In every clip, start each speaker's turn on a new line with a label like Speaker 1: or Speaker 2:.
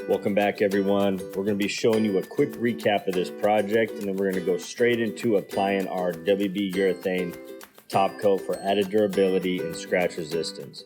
Speaker 1: Welcome back, everyone. We're going to be showing you a quick recap of this project, and then we're going to go straight into applying our WB Urethane top coat for added durability and scratch resistance.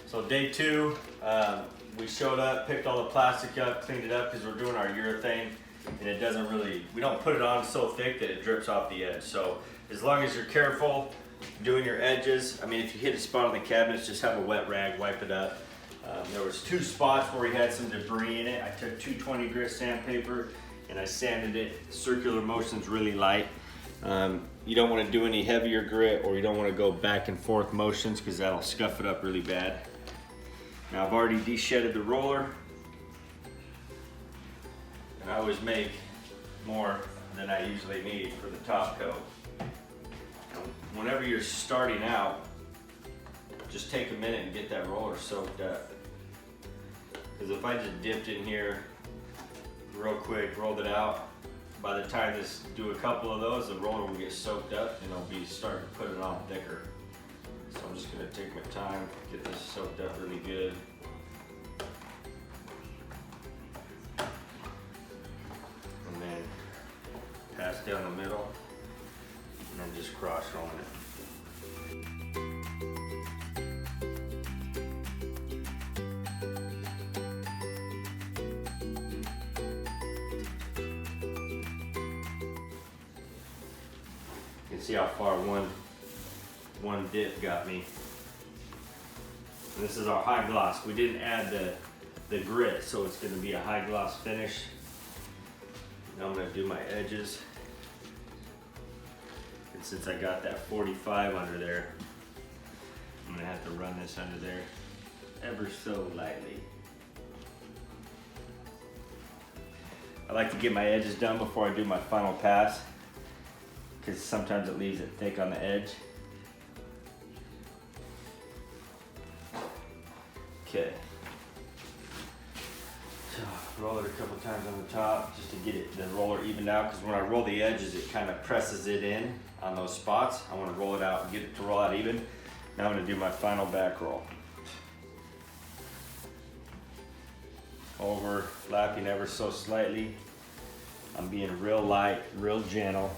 Speaker 1: So day two, we showed up, picked all the plastic up, cleaned it up because we're doing our urethane, and it doesn't really, we don't put it on so thick that it drips off the edge. So as long as you're careful doing your edges, I mean, if you hit a spot on the cabinets, just have a wet rag, wipe it up. There was two spots where we had some debris in it. I took 220 grit sandpaper and I sanded it, circular motions really light. You don't want to do any heavier grit, or you don't want to go back and forth motions because that'll scuff it up really bad. Now I've already de-shedded the roller, and I always make more than I usually need for the top coat. Now, whenever you're starting out, just take a minute and get that roller soaked up. Because if I just dipped in here real quick, rolled it out, by the time this do a couple of those, the roller will get soaked up and it'll be starting to put it on thicker. So I'm just going to take my time, get this soaked up really good. And then pass down the middle and then just cross rolling it. You can see how far one dip got me. And this is our high gloss. We didn't add the grit, so it's going to be a high gloss finish. Now I'm going to do my edges. And since I got that 45 under there, I'm going to have to run this under there ever so lightly. I like to get my edges done before I do my final pass, because sometimes it leaves it thick on the edge. Okay. So roll it a couple times on the top just to get the roller evened out, because when I roll the edges it kind of presses it in on those spots. I want to roll it out and get it to roll out even. Now I'm going to do my final back roll. Overlapping ever so slightly. I'm being real light, real gentle.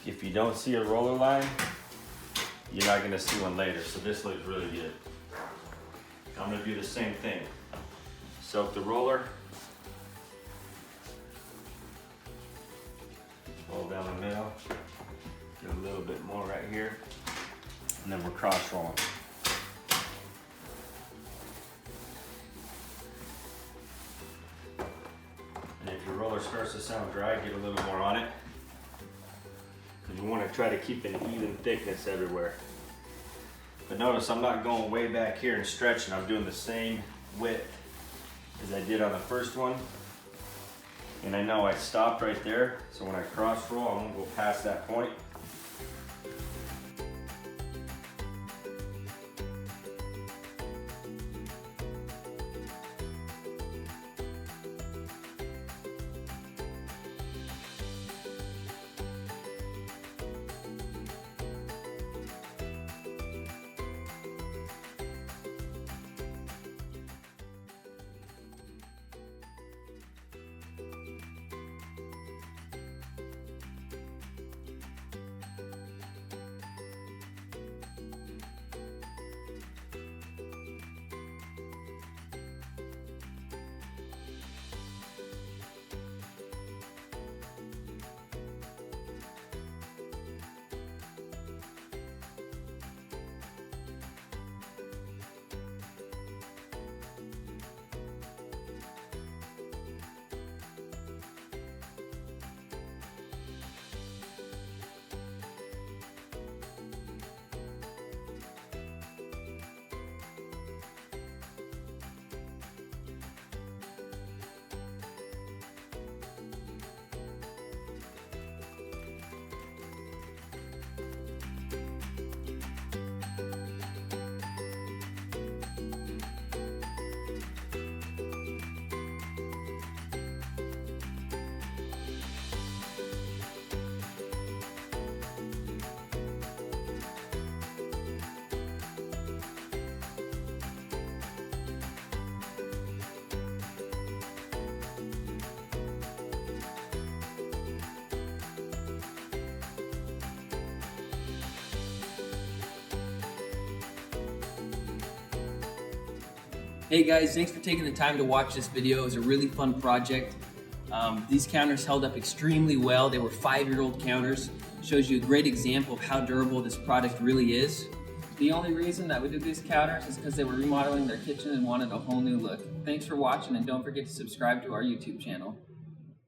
Speaker 1: If you don't see a roller line, you're not going to see one later. So this looks really good. I'm going to do the same thing. Soak the roller. Roll down the middle. Get a little bit more right here. And then we're cross rolling. And if your roller starts to sound dry, get a little more on it. Because you want to try to keep an even thickness everywhere. But notice I'm not going way back here and stretching. I'm doing the same width as I did on the first one. And I know I stopped right there, so when I cross roll, I won't go past that point.
Speaker 2: Hey guys, thanks for taking the time to watch this video. It was a really fun project. These counters held up extremely well. They were 5-year-old counters. Shows you a great example of how durable this product really is. The only reason that we did these counters is because they were remodeling their kitchen and wanted a whole new look. Thanks for watching, and don't forget to subscribe to our YouTube channel.